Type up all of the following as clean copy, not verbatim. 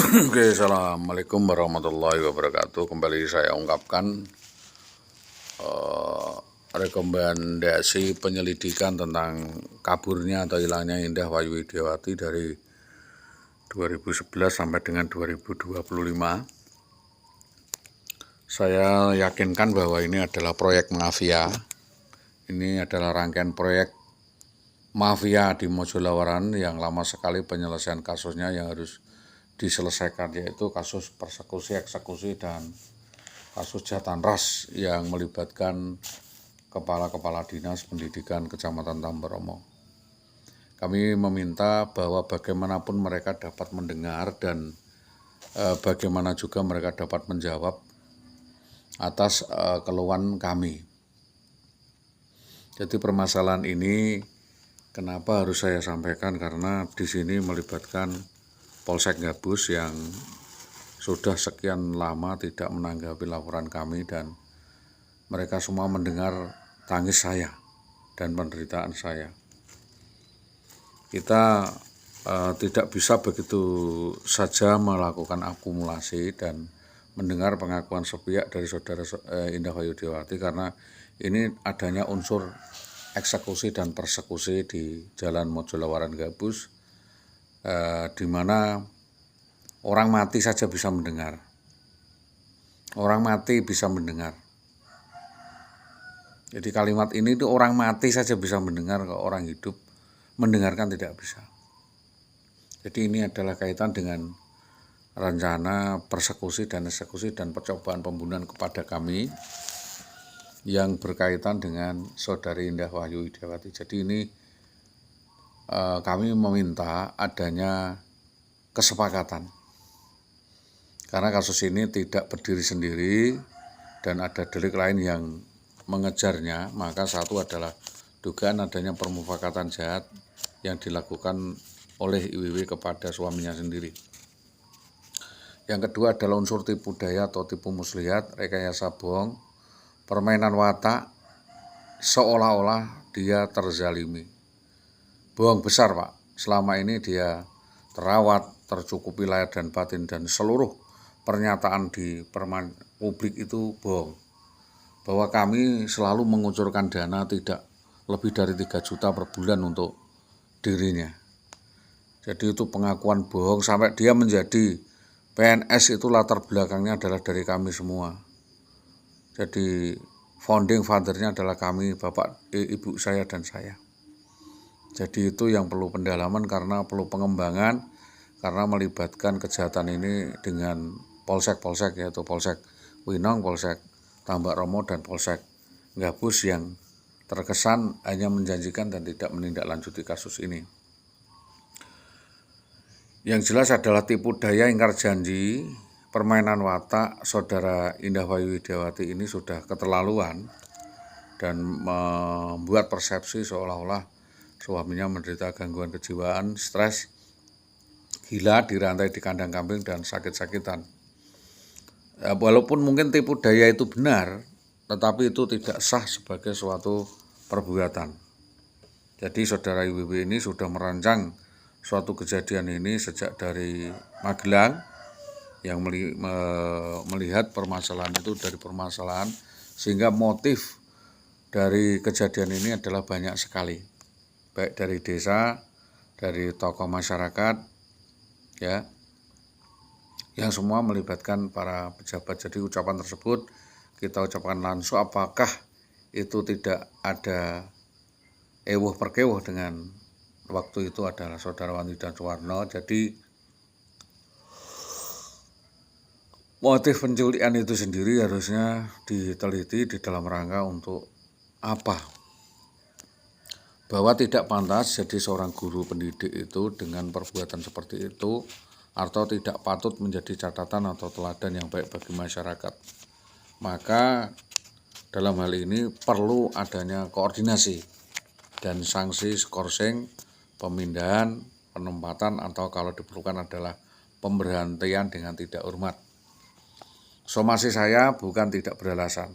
Oke, assalamualaikum warahmatullahi wabarakatuh. Kembali saya ungkapkan rekomendasi penyelidikan tentang kaburnya atau hilangnya Indah Wayu Widiawati dari 2011 sampai dengan 2025. Saya yakinkan bahwa ini adalah proyek mafia. Ini adalah rangkaian proyek mafia di Mojolawaran yang lama sekali penyelesaian kasusnya yang harus diselesaikan, yaitu kasus persekusi, eksekusi, dan kasus kejahatan ras yang melibatkan kepala-kepala dinas pendidikan Kecamatan Tambaromo. Kami meminta bahwa bagaimanapun mereka dapat mendengar dan bagaimana juga mereka dapat menjawab atas keluhan kami. Jadi permasalahan ini kenapa harus saya sampaikan, karena di sini melibatkan Polsek Gabus yang sudah sekian lama tidak menanggapi laporan kami, dan mereka semua mendengar tangis saya dan penderitaan saya. Kita tidak bisa begitu saja melakukan akumulasi dan mendengar pengakuan sepihak dari saudara Indah Wayu Widiawati, karena ini adanya unsur eksekusi dan persekusi di Jalan Mojolawaran Gabus, di mana orang mati saja bisa mendengar. Orang mati bisa mendengar. Jadi kalimat ini itu orang mati saja bisa mendengar, kalau orang hidup mendengarkan tidak bisa. Jadi ini adalah kaitan dengan rencana persekusi dan eksekusi dan percobaan pembunuhan kepada kami yang berkaitan dengan saudari Indah Wayu Widiawati. Jadi ini kami meminta adanya kesepakatan, karena kasus ini tidak berdiri sendiri dan ada delik lain yang mengejarnya. Maka satu adalah dugaan adanya permufakatan jahat yang dilakukan oleh IWW kepada suaminya sendiri. Yang kedua adalah unsur tipu daya atau tipu muslihat, rekayasa bohong, permainan watak seolah-olah dia terzalimi. Bohong besar, Pak. Selama ini dia terawat, tercukupi lahir dan batin, dan seluruh pernyataan di publik itu bohong. Bahwa kami selalu mengucurkan dana tidak lebih dari 3 juta per bulan untuk dirinya. Jadi itu pengakuan bohong, sampai dia menjadi PNS itu latar belakangnya adalah dari kami semua. Jadi founding fathernya adalah kami, bapak, ibu saya, dan saya. Jadi itu yang perlu pendalaman, karena perlu pengembangan, karena melibatkan kejahatan ini dengan polsek-polsek, yaitu Polsek Winong, Polsek Tambaromo, dan Polsek Gabus yang terkesan hanya menjanjikan dan tidak menindaklanjuti kasus ini. Yang jelas adalah tipu daya, ingkar janji, permainan watak saudara Indah Wayu Widiawati ini sudah keterlaluan dan membuat persepsi seolah-olah suaminya menderita gangguan kejiwaan, stres, gila, dirantai di kandang kambing, dan sakit-sakitan. Walaupun mungkin tipu daya itu benar, tetapi itu tidak sah sebagai suatu perbuatan. Jadi saudara IWW ini sudah merancang suatu kejadian ini sejak dari Magelang, yang melihat permasalahan itu dari permasalahan, sehingga motif dari kejadian ini adalah banyak sekali, baik dari desa, dari tokoh masyarakat, ya, yang semua melibatkan para pejabat. Jadi ucapan tersebut kita ucapkan langsung, apakah itu tidak ada ewuh perkewuh dengan waktu itu adalah saudara Wandi dan Suwarno. Jadi motif penculikan itu sendiri harusnya diteliti di dalam rangka untuk apa? Bahwa tidak pantas jadi seorang guru pendidik itu dengan perbuatan seperti itu, atau tidak patut menjadi catatan atau teladan yang baik bagi masyarakat. Maka dalam hal ini perlu adanya koordinasi dan sanksi skorsing, pemindahan, penempatan, atau kalau diperlukan adalah pemberhentian dengan tidak hormat. Somasi saya bukan tidak beralasan.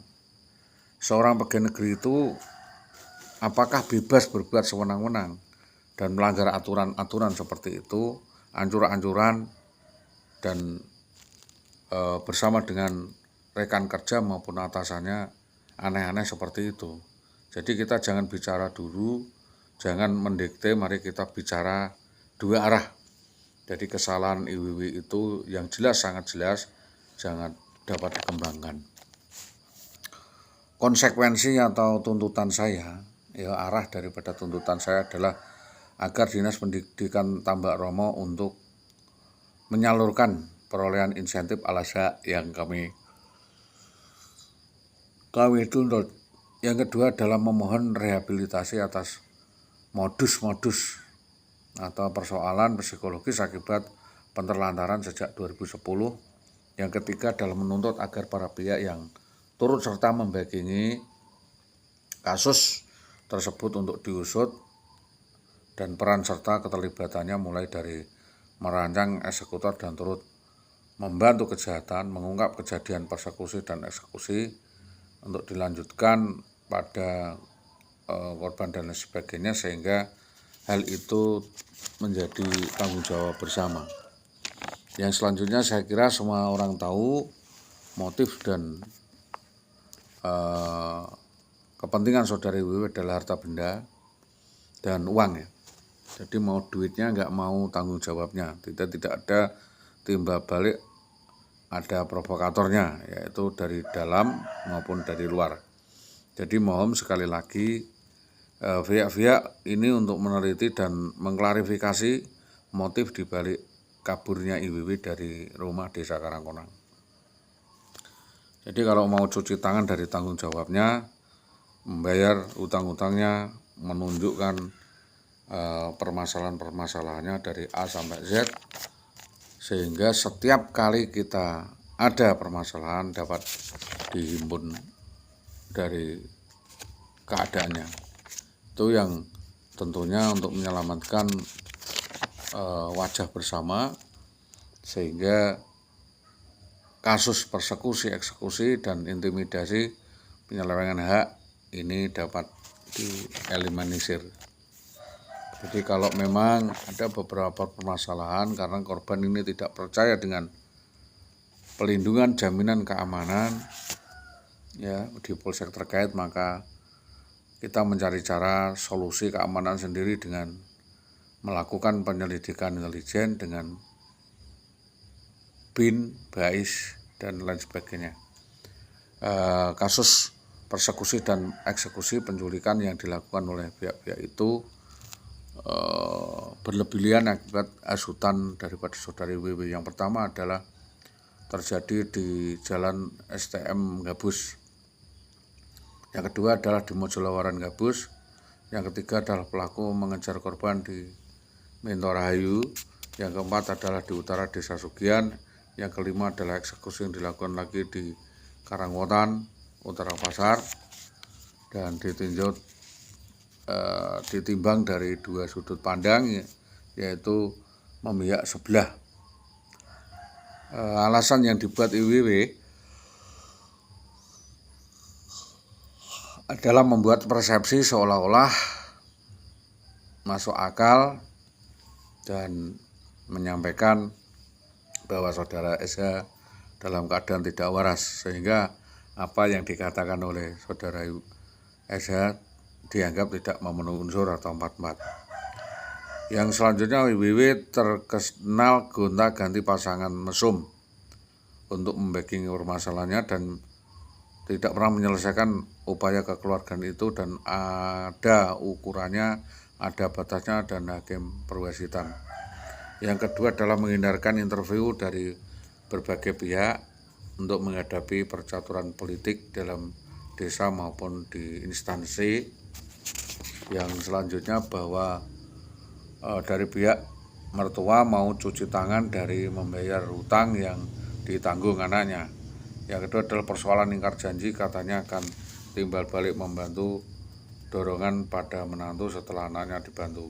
Seorang pegawai negeri itu apakah bebas berbuat sewenang-wenang dan melanggar aturan-aturan seperti itu, anjuran-anjuran dan bersama dengan rekan kerja maupun atasannya aneh-aneh seperti itu. Jadi kita jangan bicara dulu, jangan mendikte, mari kita bicara dua arah. Jadi kesalahan IWW itu yang jelas, sangat jelas, jangan dapat dikembangkan. Konsekuensi atau tuntutan saya, ya arah daripada tuntutan saya adalah agar Dinas Pendidikan Tambak Romo untuk menyalurkan perolehan insentif al-azhar yang kami tuntut. Yang kedua adalah memohon rehabilitasi atas modus-modus atau persoalan psikologis akibat penerlantaran sejak 2010. Yang ketiga adalah menuntut agar para pihak yang turut serta membackingi kasus tersebut untuk diusut dan peran serta keterlibatannya mulai dari merancang, eksekutor, dan turut membantu kejahatan, mengungkap kejadian persekusi dan eksekusi untuk dilanjutkan pada korban dan sebagainya, sehingga hal itu menjadi tanggung jawab bersama. Yang selanjutnya saya kira semua orang tahu motif dan kepentingan saudari WW adalah harta benda dan uang ya. Jadi mau duitnya nggak mau tanggung jawabnya, tidak ada timbal balik, ada provokatornya, yaitu dari dalam maupun dari luar. Jadi mohon sekali lagi pihak-pihak ini untuk meneliti dan mengklarifikasi motif dibalik kaburnya IWW dari rumah Desa Karangkonang. Jadi kalau mau cuci tangan dari tanggung jawabnya, membayar utang-utangnya, menunjukkan permasalahan-permasalahannya dari A sampai Z, sehingga setiap kali kita ada permasalahan dapat dihimpun dari keadaannya. Itu yang tentunya untuk menyelamatkan wajah bersama, sehingga kasus persekusi, eksekusi, dan intimidasi penyelewengan hak ini dapat dieliminir. Jadi kalau memang ada beberapa permasalahan karena korban ini tidak percaya dengan pelindungan jaminan keamanan ya di polsek terkait, maka kita mencari cara solusi keamanan sendiri dengan melakukan penyelidikan intelijen dengan BIN, BAIS, dan lain sebagainya. Kasus persekusi dan eksekusi penculikan yang dilakukan oleh pihak-pihak itu berlebihan akibat hasutan daripada saudari WW. Yang pertama adalah terjadi di Jalan STM Gabus. Yang kedua adalah di Mojolawaran Gabus. Yang ketiga adalah pelaku mengejar korban di Mentorahayu. Yang keempat adalah di utara Desa Sugian. Yang kelima adalah eksekusi yang dilakukan lagi di Karangwotan, Utara Pasar, dan ditimbang dari dua sudut pandang, yaitu memihak sebelah. Alasan yang dibuat IWW adalah membuat persepsi seolah-olah masuk akal dan menyampaikan bahwa saudara SH dalam keadaan tidak waras, sehingga apa yang dikatakan oleh saudara SH dianggap tidak memenuhi unsur atau 44. Yang selanjutnya WW terkenal gonta-ganti pasangan mesum untuk membacking permasalahannya dan tidak pernah menyelesaikan upaya kekeluargaan itu, dan ada ukurannya, ada batasnya, dan hakim perwasitan. Yang kedua adalah menghindarkan interview dari berbagai pihak untuk menghadapi percaturan politik dalam desa maupun di instansi. Yang selanjutnya bahwa dari pihak mertua mau cuci tangan dari membayar hutang yang ditanggung anaknya. Yang kedua adalah persoalan ingkar janji, katanya akan timbal balik membantu dorongan pada menantu setelah anaknya dibantu.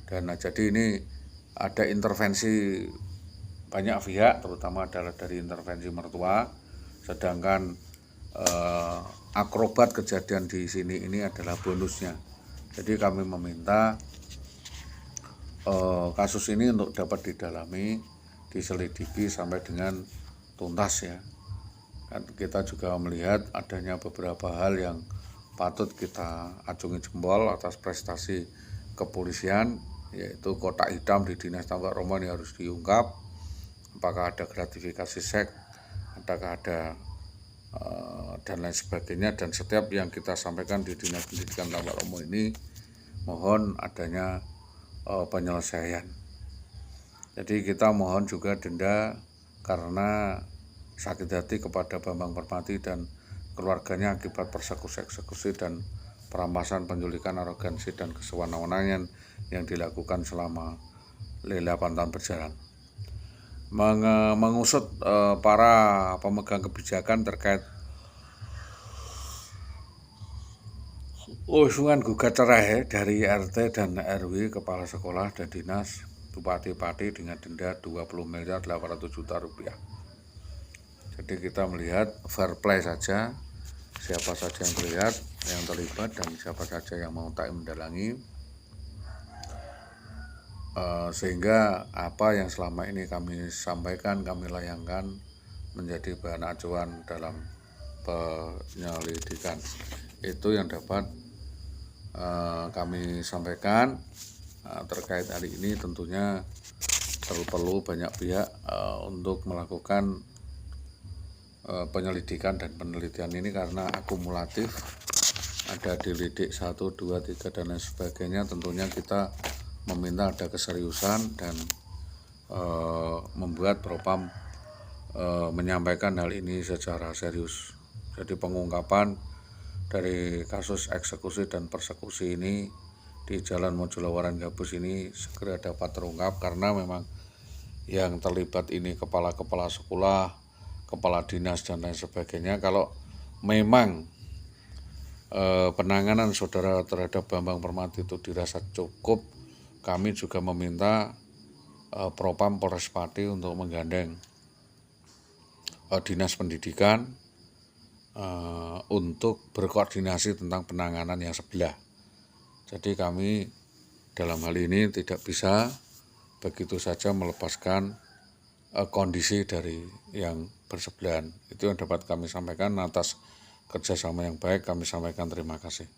Dan jadi ini ada intervensi banyak pihak, terutama adalah dari intervensi mertua, sedangkan akrobat kejadian di sini ini adalah bonusnya. Jadi kami meminta kasus ini untuk dapat didalami diselidiki sampai dengan tuntas ya. Kan kita juga melihat adanya beberapa hal yang patut kita acungi jempol atas prestasi kepolisian, yaitu kotak hitam di Dinas Tambak Roma ini harus diungkap. Apakah ada gratifikasi seks, adakah ada dan lain sebagainya, dan setiap yang kita sampaikan di Dinas Pendidikan Tambak Roma ini mohon adanya penyelesaian. Jadi kita mohon juga denda karena sakit hati kepada Bambang Permati dan keluarganya akibat persekusi-eksekusi dan perampasan, penculikan, arogansi dan kesewenang-wenangan yang dilakukan selama 8 tahun berjalan. Mengusut para pemegang kebijakan terkait usulan gugat cerai dari RT dan RW, kepala sekolah dan dinas, bupati-bupati dengan denda 20.800.000.000 rupiah. Jadi kita melihat fair play saja, siapa saja yang terlihat, yang terlibat, dan siapa saja yang mau tak mendalangi, sehingga apa yang selama ini kami sampaikan, kami layangkan menjadi bahan acuan dalam penyelidikan. Itu yang dapat kami sampaikan terkait hari ini. Tentunya perlu banyak pihak untuk melakukan penyelidikan dan penelitian ini karena akumulatif, ada dilidik 1, 2, 3 dan lain sebagainya. Tentunya kita meminta ada keseriusan dan membuat Propam menyampaikan hal ini secara serius. Jadi pengungkapan dari kasus eksekusi dan persekusi ini di Jalan Mojolawaran Gabus ini segera dapat terungkap, karena memang yang terlibat ini kepala-kepala sekolah, kepala dinas dan lain sebagainya. Kalau memang penanganan saudara terhadap Bambang Permati itu dirasa cukup, kami juga meminta Propam Polres Pati untuk menggandeng dinas pendidikan untuk berkoordinasi tentang penanganan yang sebelah. Jadi kami dalam hal ini tidak bisa begitu saja melepaskan kondisi dari yang bersebelahan. Itu yang dapat kami sampaikan. Atas kerjasama yang baik kami sampaikan terima kasih.